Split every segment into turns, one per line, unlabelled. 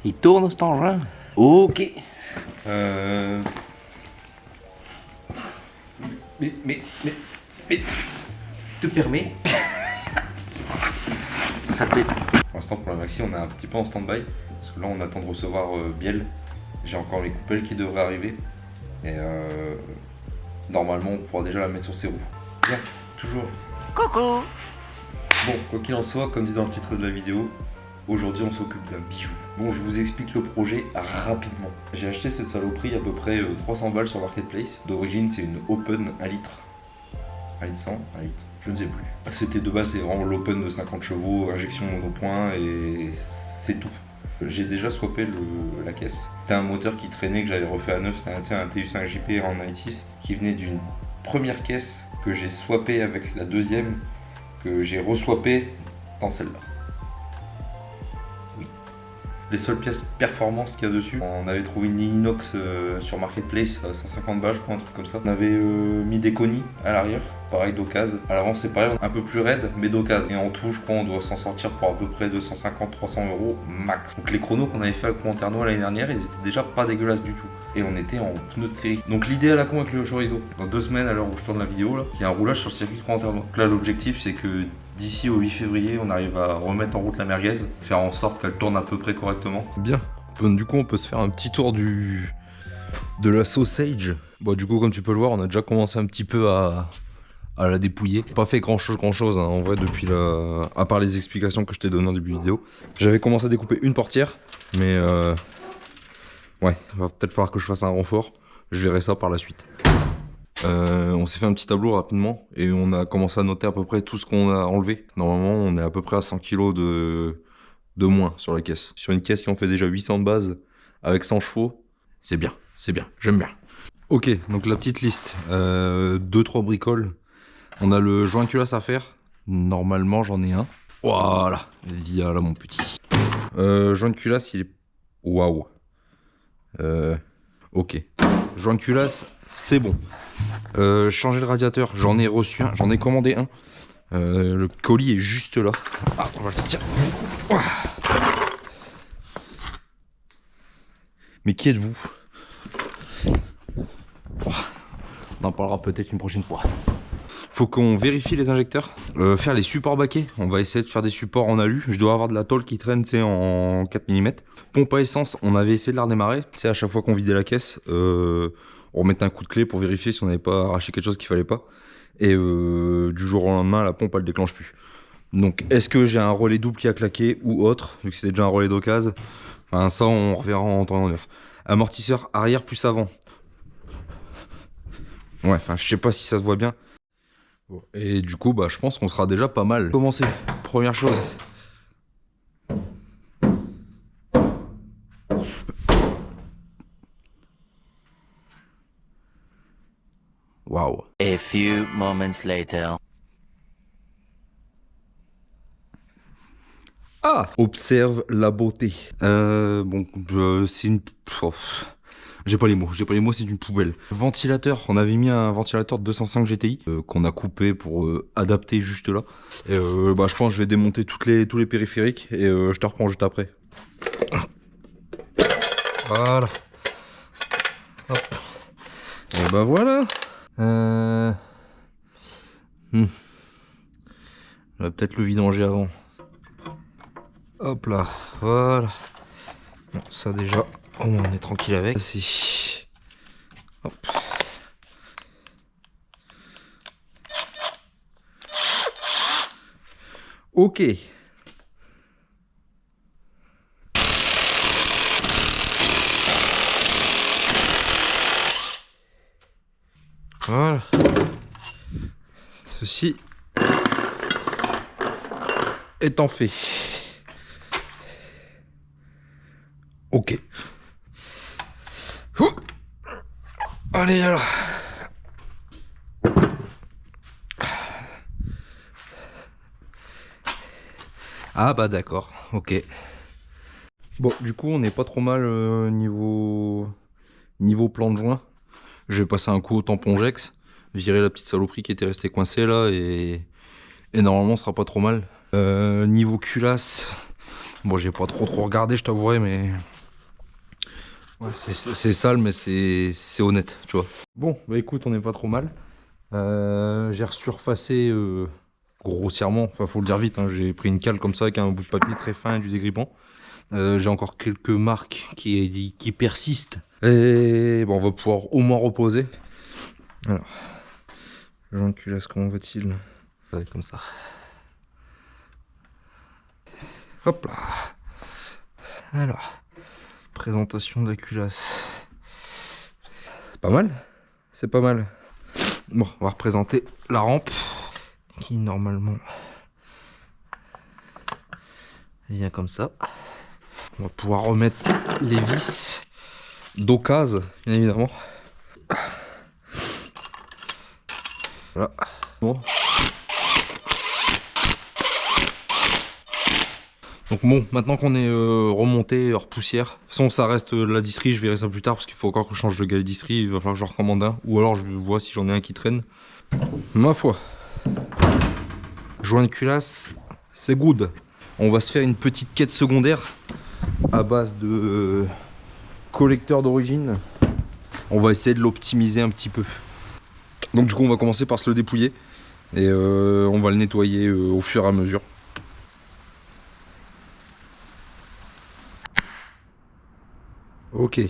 Il tourne cet engin. Ok. Mais, te permets. Ça pète.
Pour l'instant, pour la maxi, on est un petit peu en stand-by. Parce que là, on attend de recevoir Biel. J'ai encore les coupelles qui devraient arriver. Et normalement, on pourra déjà la mettre sur ses roues. Bien, toujours.
Coucou.
Bon, quoi qu'il en soit, comme dit dans le titre de la vidéo, aujourd'hui, on s'occupe d'un bijou. Bon, je vous explique le projet rapidement. J'ai acheté cette saloperie à peu près 300 balles sur Marketplace. D'origine, c'est une Open 1 litre. 1 litre 100, 1 litre, je ne sais plus. C'était de base, c'est vraiment l'Open de 50 chevaux, injection monopoint et c'est tout. J'ai déjà swappé la caisse. C'était un moteur qui traînait, que j'avais refait à neuf, c'était un TU5JP en 96 qui venait d'une première caisse que j'ai swappé avec la deuxième, que j'ai reswappé dans celle-là. Oui. Les seules pièces performance qu'il y a dessus, on avait trouvé une inox sur Marketplace à 150 balles, je crois, un truc comme ça. On avait mis des conis à l'arrière, pareil d'occasion. À l'avant c'est pareil, un peu plus raide, mais d'occasion. Et en tout, je crois, on doit s'en sortir pour à peu près 250-300 euros max. Donc les chronos qu'on avait fait à Cointernois l'année dernière, ils étaient déjà pas dégueulasses du tout. Et on était en pneus de série. Donc l'idée à la con avec le chorizo, dans 2 semaines à l'heure où je tourne la vidéo, là, il y a un roulage sur le circuit Cointernois. Donc là, l'objectif c'est que d'ici au 8 février, on arrive à remettre en route la merguez, faire en sorte qu'elle tourne à peu près correctement.
Bien. Du coup, on peut se faire un petit tour de la sausage. Bon, du coup, comme tu peux le voir, on a déjà commencé un petit peu à la dépouiller. Pas fait grand chose hein, en vrai depuis à part les explications que je t'ai données en début de vidéo. J'avais commencé à découper une portière, mais ouais, va peut-être falloir que je fasse un renfort. Je verrai ça par la suite. On s'est fait un petit tableau rapidement et on a commencé à noter à peu près tout ce qu'on a enlevé. Normalement, on est à peu près à 100 kg de moins sur la caisse. Sur une caisse qui en fait déjà 800 de base avec 100 chevaux, c'est bien, j'aime bien. Ok, donc la petite liste, 2-3 bricoles. On a le joint culasse à faire. Normalement, j'en ai un. Voilà, via là mon petit. Joint de culasse, il est... Waouh. Ok. Joint de culasse, c'est bon. Changer le radiateur, j'en ai reçu un, j'en ai commandé un. Le colis est juste là. Ah, on va le sortir. Ouah. Mais qui êtes-vous? On en parlera peut-être une prochaine fois. Faut qu'on vérifie les injecteurs, faire les supports baquets. On va essayer de faire des supports en alu. Je dois avoir de la tôle qui traîne, c'est en 4 mm. Pompe à essence, on avait essayé de la redémarrer. C'est à chaque fois qu'on vidait la caisse, on remettait un coup de clé pour vérifier si on n'avait pas arraché quelque chose qu'il fallait pas. Et du jour au lendemain, la pompe elle déclenche plus. Donc est-ce que j'ai un relais double qui a claqué ou autre, vu que c'était déjà un relais d'occasion. Enfin ça on reverra en temps et en heure. Amortisseur arrière plus avant. Ouais, enfin je sais pas si ça se voit bien. Bon. Et du coup bah je pense qu'on sera déjà pas mal. Commencer, première chose. Waouh.
A few moments later.
Ah, observe la beauté. Bon, c'est une... Oh, j'ai pas les mots, c'est une poubelle. Ventilateur, on avait mis un ventilateur de 205 GTI qu'on a coupé pour adapter juste là. Et bah, je pense que je vais démonter tous les périphériques et je te reprends juste après. Voilà. Hop. Et bah voilà. Je vais peut-être le vidanger avant. Hop là, voilà. Bon, ça déjà, au moins on est tranquille avec. C'est... Hop. Ok. Voilà. Ceci étant fait. Ok. Ouh. Allez alors. Ah bah d'accord, ok. Bon, du coup on n'est pas trop mal niveau plan de joint. Je vais passer un coup au tampon Jex, virer la petite saloperie qui était restée coincée là et normalement on sera pas trop mal. Niveau culasse, bon j'ai pas trop regardé je t'avouerai mais Ouais, c'est sale, mais c'est honnête, tu vois. Bon, bah écoute, on n'est pas trop mal. J'ai resurfacé grossièrement, enfin faut le dire vite, hein, j'ai pris une cale comme ça avec un bout de papier très fin et du dégrippant. J'ai encore quelques marques qui persistent. Et bon, on va pouvoir au moins reposer. Alors, Jean de culasse, comment va-t-il? Comme ça. Hop là. Alors, présentation de la culasse. C'est pas mal. C'est pas mal. Bon, on va représenter la rampe qui normalement vient comme ça. On va pouvoir remettre les vis d'occasion, bien évidemment. Voilà. Bon. Donc bon, maintenant qu'on est remonté hors poussière, de toute façon ça reste la distrie, je verrai ça plus tard parce qu'il faut encore que je change de galet distrie, il va falloir que je recommande un, ou alors je vois si j'en ai un qui traîne. Ma foi, joint de culasse, c'est good. On va se faire une petite quête secondaire à base de collecteur d'origine. On va essayer de l'optimiser un petit peu. Donc du coup on va commencer par se le dépouiller et on va le nettoyer au fur et à mesure. Ok,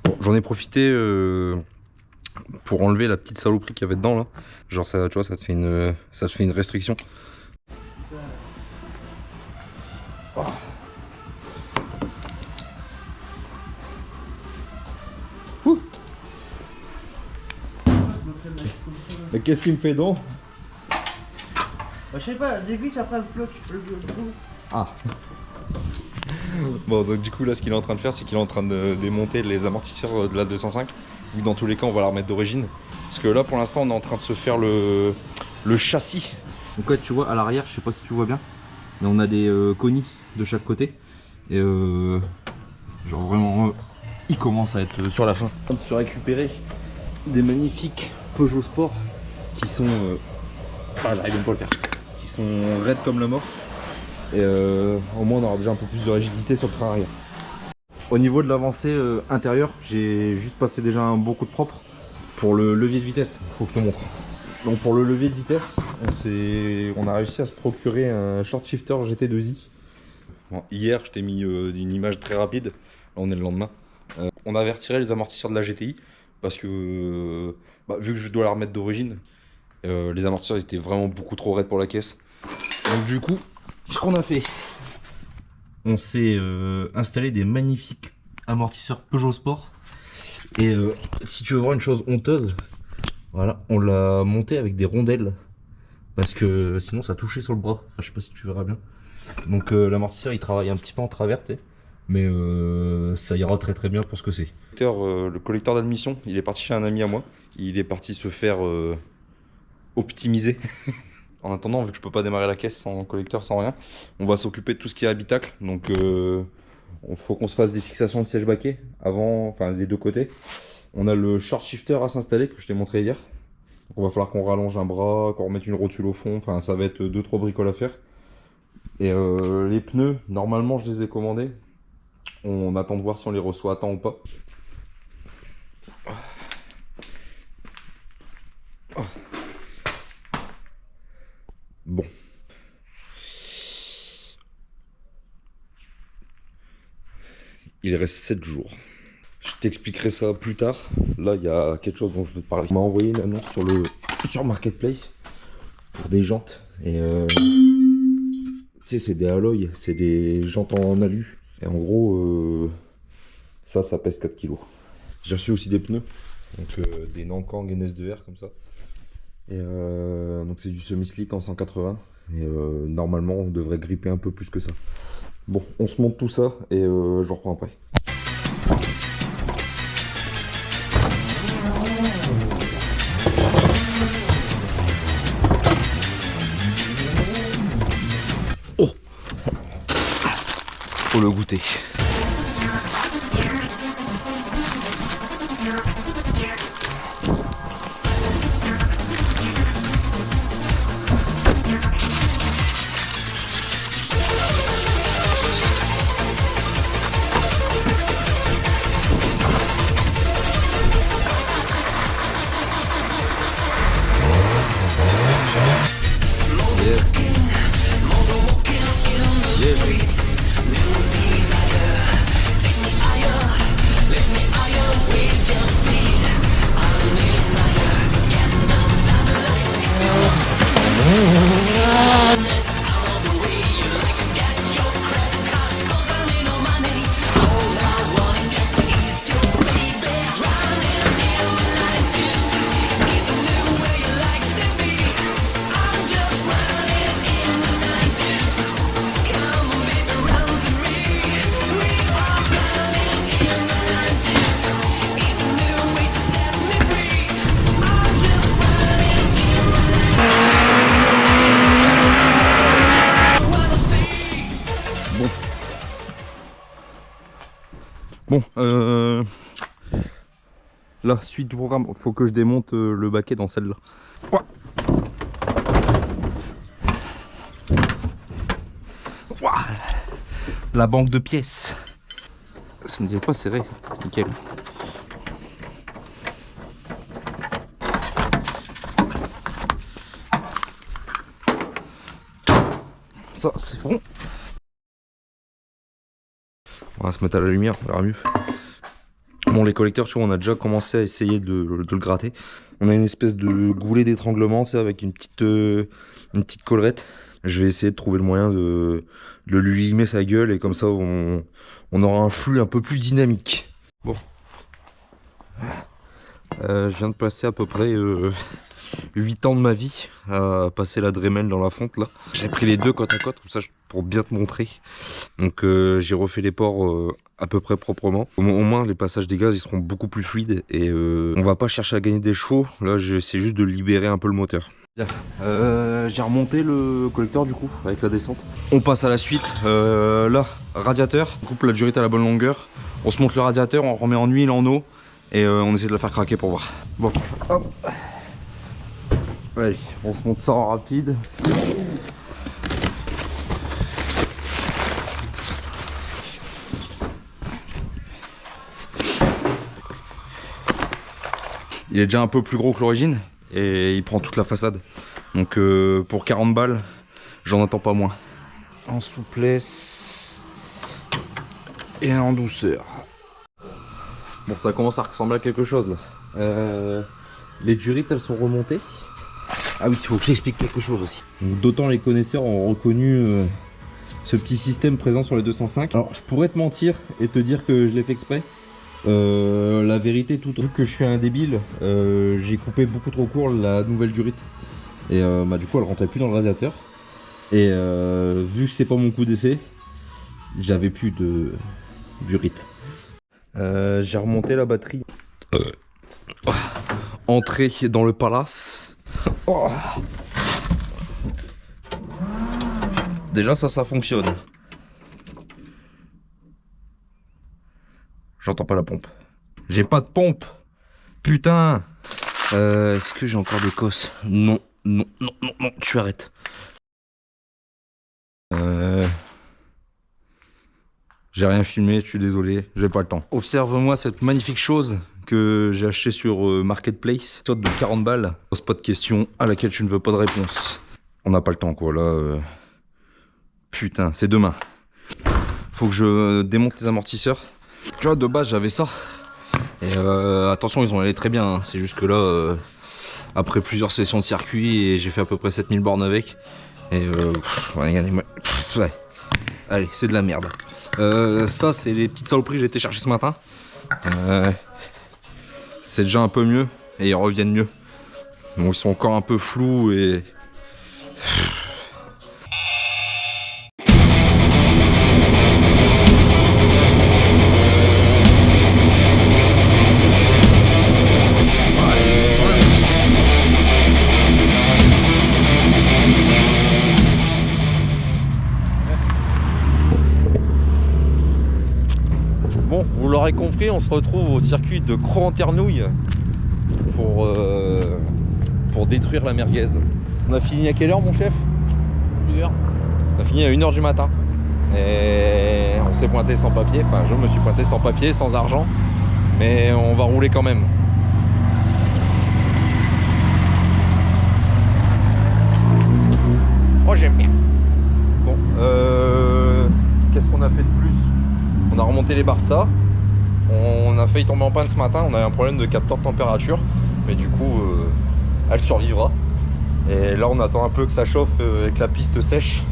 bon, j'en ai profité pour enlever la petite saloperie qu'il y avait dedans là. Genre ça, tu vois, ça te fait une restriction. Oh. Mais qu'est-ce qu'il me fait donc?
Bah, je sais pas, des vis après le bloc.
Ah. Bon, donc du coup là ce qu'il est en train de faire, c'est qu'il est en train de démonter les amortisseurs de la 205. Vu que dans tous les cas on va la remettre d'origine. Parce que là pour l'instant on est en train de se faire le châssis. Donc ouais, tu vois à l'arrière, je sais pas si tu vois bien, mais on a des conis de chaque côté. Et genre vraiment il commence à être sur la fin. On va se récupérer des magnifiques Peugeot Sport qui sont j'arrive même pas à le faire. Qui sont raides comme la mort. Et au moins on aura déjà un peu plus de rigidité sur le train arrière. Au niveau de l'avancée intérieure, j'ai juste passé déjà un beau coup de propre pour le levier de vitesse. Faut que je te montre. Donc pour le levier de vitesse, on a réussi à se procurer un short shifter GT2i. Bon, hier je t'ai mis une image très rapide, là on est le lendemain. On avait retiré les amortisseurs de la GTI parce que vu que je dois la remettre d'origine, les amortisseurs étaient vraiment beaucoup trop raides pour la caisse. Donc du coup, ce qu'on a fait, on s'est installé des magnifiques amortisseurs Peugeot Sport. Et si tu veux voir une chose honteuse, voilà, on l'a monté avec des rondelles. Parce que sinon ça touchait sur le bras. Enfin, je sais pas si tu verras bien. Donc l'amortisseur il travaille un petit peu en travers, mais ça ira très très bien pour ce que c'est. Le collecteur d'admission, il est parti chez un ami à moi. Il est parti se faire optimiser. En attendant, vu que je peux pas démarrer la caisse sans collecteur, sans rien, on va s'occuper de tout ce qui est habitacle. Donc il faut qu'on se fasse des fixations de siège baquet avant, enfin les deux côtés. On a le short shifter à s'installer que je t'ai montré hier. Donc, on va falloir qu'on rallonge un bras, qu'on remette une rotule au fond. Enfin ça va être 2-3 bricoles à faire. Et les pneus, normalement je les ai commandés. On attend de voir si on les reçoit à temps ou pas. Bon. Il reste 7 jours. Je t'expliquerai ça plus tard. Là, il y a quelque chose dont je veux te parler. On m'a envoyé une annonce sur Marketplace pour des jantes. Et tu sais, c'est des alloys, c'est des jantes en alu. Et en gros, ça pèse 4 kg. J'ai reçu aussi des pneus. Donc des Nankang NS2R comme ça. Et donc c'est du semi-slick en 180 et normalement on devrait gripper un peu plus que ça. Bon, on se monte tout ça et je reprends après. Oh, faut le goûter. Bon, là, suite du programme, faut que je démonte le baquet dans celle-là. Ouah. Ouah. La banque de pièces. Ça ne pas serré, nickel. Ça, c'est bon. On va se mettre à la lumière, on verra mieux. Bon, les collecteurs, tu vois, on a déjà commencé à essayer de le gratter. On a une espèce de goulet d'étranglement, tu sais, avec une petite collerette. Je vais essayer de trouver le moyen de lui limer sa gueule et comme ça, on aura un flux un peu plus dynamique. Bon. Je viens de passer à peu près 8 ans de ma vie à passer la Dremel dans la fonte là. J'ai pris les deux côte à côte comme ça pour bien te montrer. Donc j'ai refait les ports à peu près proprement. Au moins les passages des gaz ils seront beaucoup plus fluides et on va pas chercher à gagner des chevaux. Là j'essaie juste de libérer un peu le moteur. J'ai remonté le collecteur du coup avec la descente. On passe à la suite. Là, radiateur, on coupe la durite à la bonne longueur. On se monte le radiateur, on remet en huile, en eau et on essaie de la faire craquer pour voir. Bon, hop. Allez, on se monte ça en rapide. Il est déjà un peu plus gros que l'origine et il prend toute la façade. Donc pour 40 balles, j'en attends pas moins. En souplesse et en douceur. Bon, ça commence à ressembler à quelque chose là. Les durites, elles sont remontées. Ah oui, il faut que j'explique quelque chose aussi. D'autant les connaisseurs ont reconnu ce petit système présent sur les 205. Alors, je pourrais te mentir et te dire que je l'ai fait exprès. La vérité, tout vu que je suis un débile, j'ai coupé beaucoup trop court la nouvelle durite. Et du coup, elle rentrait plus dans le radiateur. Et vu que c'est pas mon coup d'essai, j'avais plus de durite. J'ai remonté la batterie. Entrée dans le palace. Oh. Déjà ça fonctionne. J'entends pas la pompe. J'ai pas de pompe. Putain. Est-ce que j'ai encore des cosses? Non, non, non, non, non, tu arrêtes. J'ai rien filmé, je suis désolé, j'ai pas le temps. Observe-moi cette magnifique chose que j'ai acheté sur Marketplace. Sorte de 40 balles. Pose pas de question à laquelle tu ne veux pas de réponse. On n'a pas le temps quoi là. Putain, c'est demain. Faut que je démonte les amortisseurs. Tu vois, de base j'avais ça. Et attention, ils ont allé très bien. Hein. C'est juste que là, après plusieurs sessions de circuit, et j'ai fait à peu près 7000 bornes avec. Et regardez-moi. Ouais. Allez, c'est de la merde. Ça, c'est les petites saloperies que j'ai été chercher ce matin. C'est déjà un peu mieux et ils reviennent mieux. Bon, ils sont encore un peu flous et... Bon, vous l'aurez compris, on se retrouve au circuit de Cros-en-Ternouille pour détruire la merguez. On a fini à quelle heure mon chef? 1h. On a fini à 1h du matin. Et on s'est pointé sans papier, enfin je me suis pointé sans papier, sans argent. Mais on va rouler quand même. Oh j'aime bien. Bon, qu'est-ce qu'on a fait de plus? On a remonté les Barsta. On a failli tomber en panne ce matin. On a eu un problème de capteur de température. Mais du coup, elle survivra. Et là, on attend un peu que ça chauffe et que la piste sèche.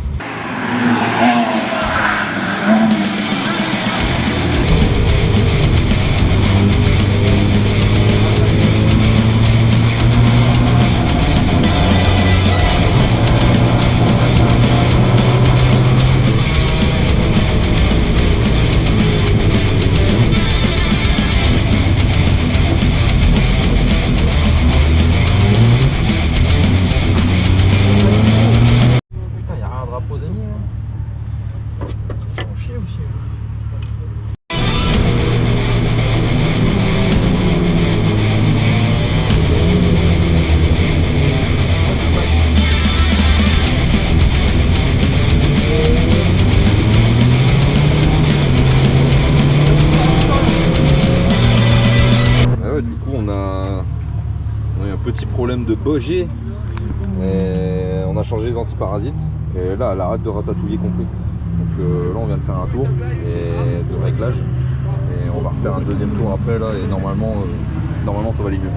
Putain, y'a rien un drapeau d'amis. Ils font chier aussi.
problème de bugger. Et on a changé les antiparasites. Et là, elle arrête de ratatouiller complet. Donc là, on vient de faire un tour et de réglage. Et on va refaire un deuxième tour après là. Et normalement ça va aller mieux.